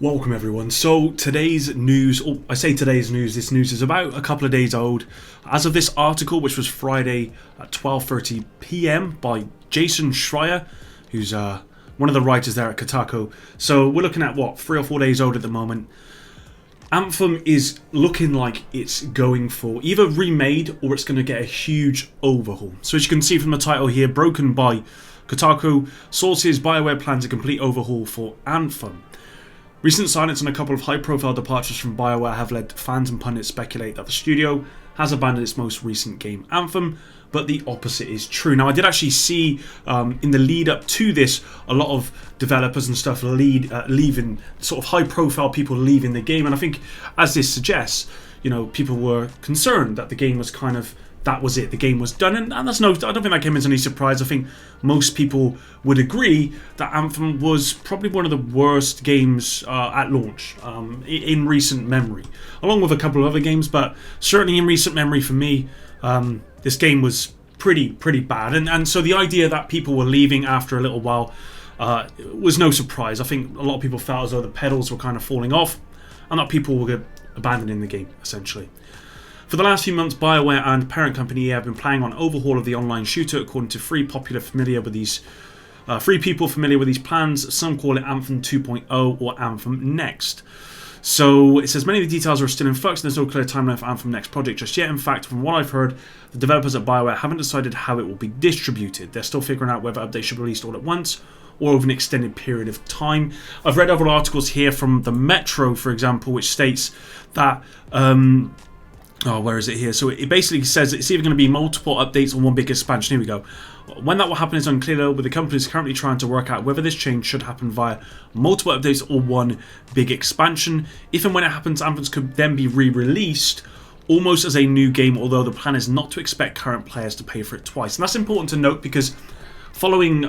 Welcome everyone. So today's news, or I say today's news, this news is about a couple of days old. As of this article, which was Friday at 12:30 p.m. by Jason Schreier, who's one of the writers there at Kotaku. So we're looking at what, 3 or 4 days old at the moment. Anthem is looking like it's going for either remade or it's going to get a huge overhaul. So as you can see from the title here, broken by Kotaku, sources Bioware plans a complete overhaul for Anthem. Recent silence and a couple of high-profile departures from Bioware have led fans and pundits speculate that the studio has abandoned its most recent game, Anthem, but the opposite is true. Now, I did actually see in the lead-up to this a lot of developers and stuff leaving, sort of high-profile people leaving the game, and I think, as this suggests, you know, people were concerned that the game was kind of, that was it, the game was done, and that's no, I don't think that came as any surprise. I think most people would agree that Anthem was probably one of the worst games at launch in recent memory, along with a couple of other games, but certainly in recent memory for me, this game was pretty bad, and so the idea that people were leaving after a little while was no surprise. I think a lot of people felt as though the pedals were kind of falling off, and that people were abandoning the game, essentially. For the last few months, Bioware and parent company EA have been planning on overhaul of the online shooter, according to three people familiar with these plans. Some call it Anthem 2.0 or Anthem Next. So it says many of the details are still in flux and there's no clear timeline for Anthem Next project just yet. In fact, from what I've heard, the developers at Bioware haven't decided how it will be distributed. They're still figuring out whether updates should be released all at once or over an extended period of time. I've read other articles here from the Metro, for example, which states that where is it here? So it basically says it's either going to be multiple updates or one big expansion. Here we go. When that will happen is unclear though, but the company is currently trying to work out whether this change should happen via multiple updates or one big expansion. If and when it happens, Anthems could then be re-released almost as a new game, although the plan is not to expect current players to pay for it twice. And that's important to note because following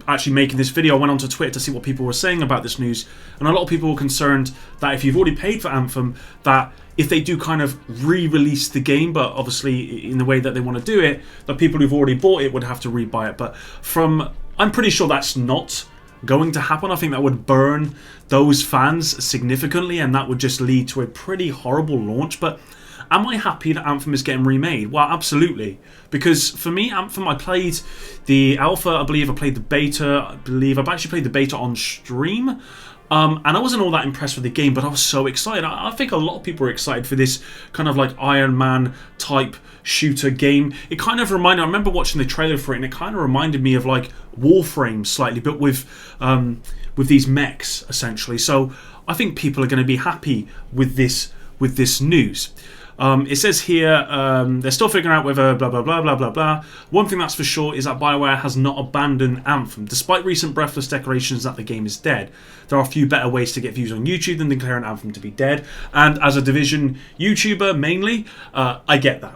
actually making this video, I went onto Twitter to see what people were saying about this news, and a lot of people were concerned that if you've already paid for Anthem, that if they do kind of re-release the game, but obviously in the way that they want to do it, that people who've already bought it would have to re-buy it. But I'm pretty sure that's not going to happen. I think that would burn those fans significantly, and that would just lead to a pretty horrible launch. But am I happy that Anthem is getting remade? Well, absolutely. Because for me, Anthem, I played the alpha, I believe I played the beta, I've actually played the beta on stream. And I wasn't all that impressed with the game, but I was so excited. I think a lot of people were excited for this kind of like Iron Man type shooter game. It kind of reminded, I remember watching the trailer for it, and it kind of reminded me of like Warframe slightly, but with these mechs, essentially. So I think people are going to be happy with this news. It says here, they're still figuring out whether blah blah blah blah blah blah. One thing that's for sure is that Bioware has not abandoned Anthem. Despite recent breathless declarations that the game is dead, there are a few better ways to get views on YouTube than declaring Anthem to be dead. And as a Division YouTuber mainly, I get that.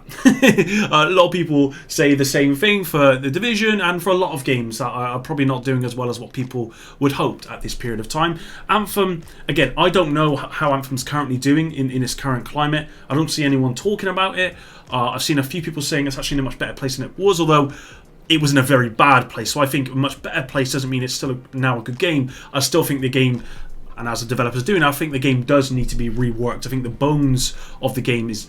A lot of people say the same thing for the Division and for a lot of games that are probably not doing as well as what people would hoped at this period of time. Anthem, again, I don't know how Anthem's currently doing in its current climate. I don't see anyone talking about it. I've seen a few people saying it's actually in a much better place than it was, although it was in a very bad place. So I think a much better place doesn't mean it's still now a good game. I still think the game, and as the developer's doing, I think the game does need to be reworked. I think the bones of the game is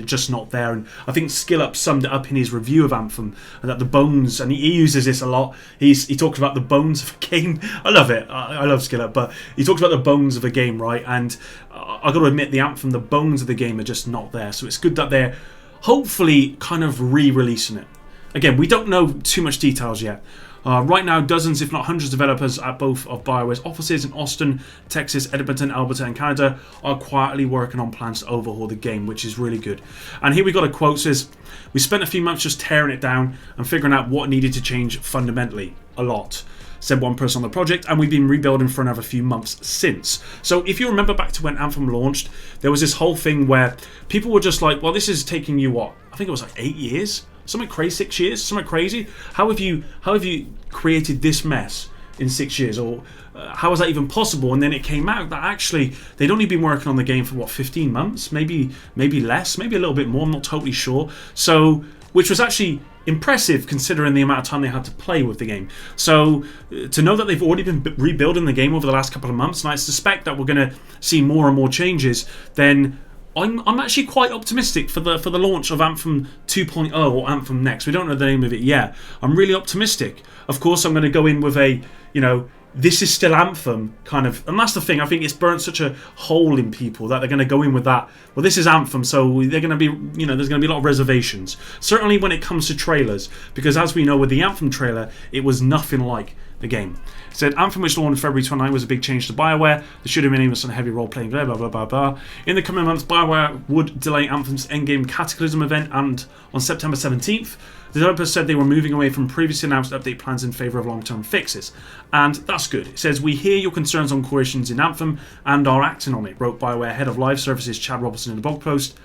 just not there. And I think SkillUp summed it up in his review of Anthem, and that the bones, and he uses this a lot, he talks about the bones of a game. I love it. I love SkillUp, but he talks about the bones of a game, right? And I got to admit, the Anthem, the bones of the game are just not there. So it's good that they're hopefully kind of re-releasing it. Again, we don't know too much details yet. Right now, dozens, if not hundreds of developers at both of Bioware's offices in Austin, Texas, Edmonton, Alberta and Canada are quietly working on plans to overhaul the game, which is really good. And here we got a quote that says, "We spent a few months just tearing it down and figuring out what needed to change fundamentally. A lot," said one person on the project, "and we've been rebuilding for another few months since." So if you remember back to when Anthem launched, there was this whole thing where people were just like, well, this is taking you what? I think it was like 8 years? Something crazy, 6 years, something crazy. How have you created this mess in 6 years? Or how is that even possible? And then it came out that actually they'd only been working on the game for what, 15 months, maybe less, maybe a little bit more. I'm not totally sure. So which was actually impressive considering the amount of time they had to play with the game. So to know that they've already been rebuilding the game over the last couple of months, and I suspect that we're going to see more and more changes, then I'm actually quite optimistic for the launch of Anthem 2.0 or Anthem Next. We don't know the name of it yet. I'm really optimistic. Of course, I'm going to go in with a, this is still Anthem kind of, and that's the thing. I think it's burnt such a hole in people that they're going to go in with that. Well, this is Anthem, so they're going to be, there's going to be a lot of reservations. Certainly when it comes to trailers, because as we know with the Anthem trailer, it was nothing like the game. It said Anthem, which launched February 29, was a big change to Bioware. There should have been even some heavy role playing, blah blah blah blah blah. In the coming months, Bioware would delay Anthem's endgame Cataclysm event, and on September 17th, the developers said they were moving away from previously announced update plans in favour of long-term fixes. And that's good. It says, we hear your concerns on core issues in Anthem and are acting on it, wrote Bioware head of live services Chad Robertson in the blog post.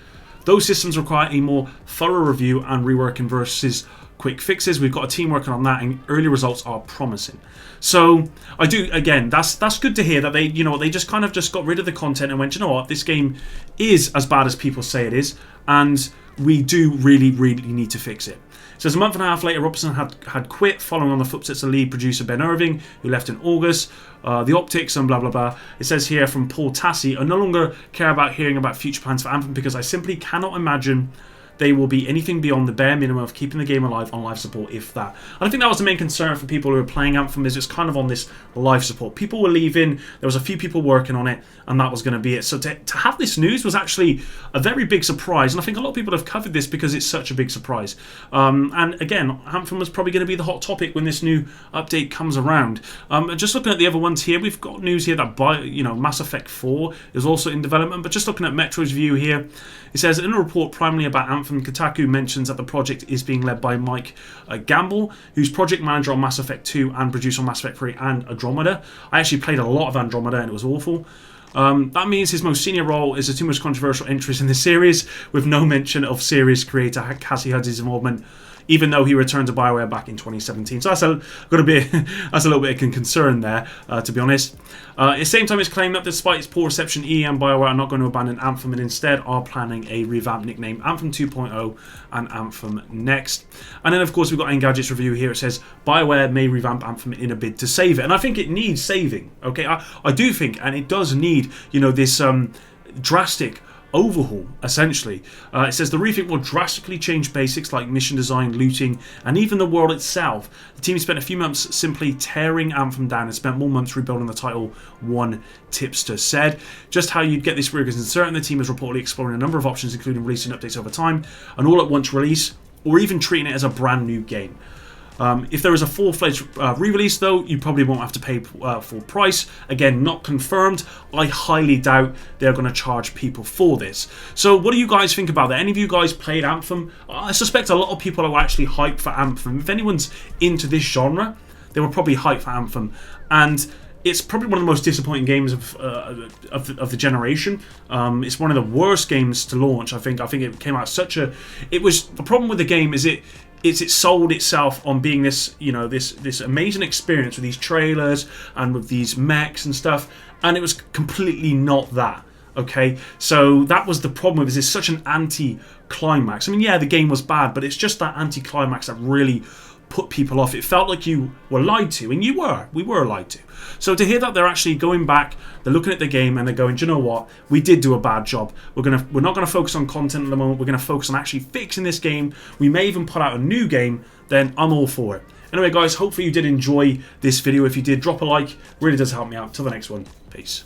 Those systems require a more thorough review and reworking versus quick fixes. We've got a team working on that, and early results are promising. So I do, again, that's good to hear that they, they just kind of just got rid of the content and went, you know what, this game is as bad as people say it is, and we do really, really need to fix it. So a month and a half later, Robertson had quit, following on the footsteps of lead producer Ben Irving, who left in August. The optics and blah blah blah. It says here from Paul Tassi, I no longer care about hearing about future plans for Anthem because I simply cannot imagine they will be anything beyond the bare minimum of keeping the game alive on live support, if that. And I think that was the main concern for people who were playing Anthem, is it's kind of on this live support. People were leaving, there was a few people working on it, and that was going to be it. So to have this news was actually a very big surprise, and I think a lot of people have covered this because it's such a big surprise. And again, Anthem was probably going to be the hot topic when this new update comes around. Just looking at the other ones here, we've got news here that Mass Effect 4 is also in development, but just looking at Metro's view here, it says, in a report primarily about Anthem, Kotaku mentions that the project is being led by Mike Gamble, who's project manager on Mass Effect 2 and producer on Mass Effect 3 and Andromeda. I actually played a lot of Andromeda and it was awful. That means his most senior role is a too much controversial interest in the series, with no mention of series creator Cassie Huddy's involvement, even though he returned to Bioware back in 2017. So that's a little bit of concern there, to be honest. At the same time, it's claimed that despite its poor reception, EA and Bioware are not going to abandon Anthem and instead are planning a revamp nicknamed Anthem 2.0 and Anthem Next. And then, of course, we've got Engadget's review here. It says, Bioware may revamp Anthem in a bid to save it. And I think it needs saving, okay? I do think, and it does need, this drastic overhaul, essentially. It says the rethink will drastically change basics like mission design, looting, and even the world itself. The team spent a few months simply tearing Anthem down and spent more months rebuilding the title, one tipster said. Just how you'd get this rigorous and certain, the team is reportedly exploring a number of options, including releasing updates over time, an all-at-once release, or even treating it as a brand new game. If there is a full-fledged re-release, though, you probably won't have to pay full price. Again, not confirmed. I highly doubt they're going to charge people for this. So what do you guys think about that? Any of you guys played Anthem? I suspect a lot of people are actually hyped for Anthem. If anyone's into this genre, they were probably hyped for Anthem. And it's probably one of the most disappointing games of the generation. It's one of the worst games to launch. I think it came out it was the problem with the game is it sold itself on being this this amazing experience with these trailers and with these mechs and stuff, and it was completely not that. Okay, so that was the problem with it. It's such an anti-climax. I mean, yeah, the game was bad, but it's just that anti-climax that really put people off. It felt like you were lied to, and we were lied to. So to hear that they're actually going back, they're looking at the game and they're going, do you know what, we did do a bad job. We're not going to focus on content at the moment. We're going to focus on actually fixing this game. We may even put out a new game. Then I'm all for it. Anyway, guys, hopefully you did enjoy this video. If you did, drop a like. Really does help me out. Till the next one, peace.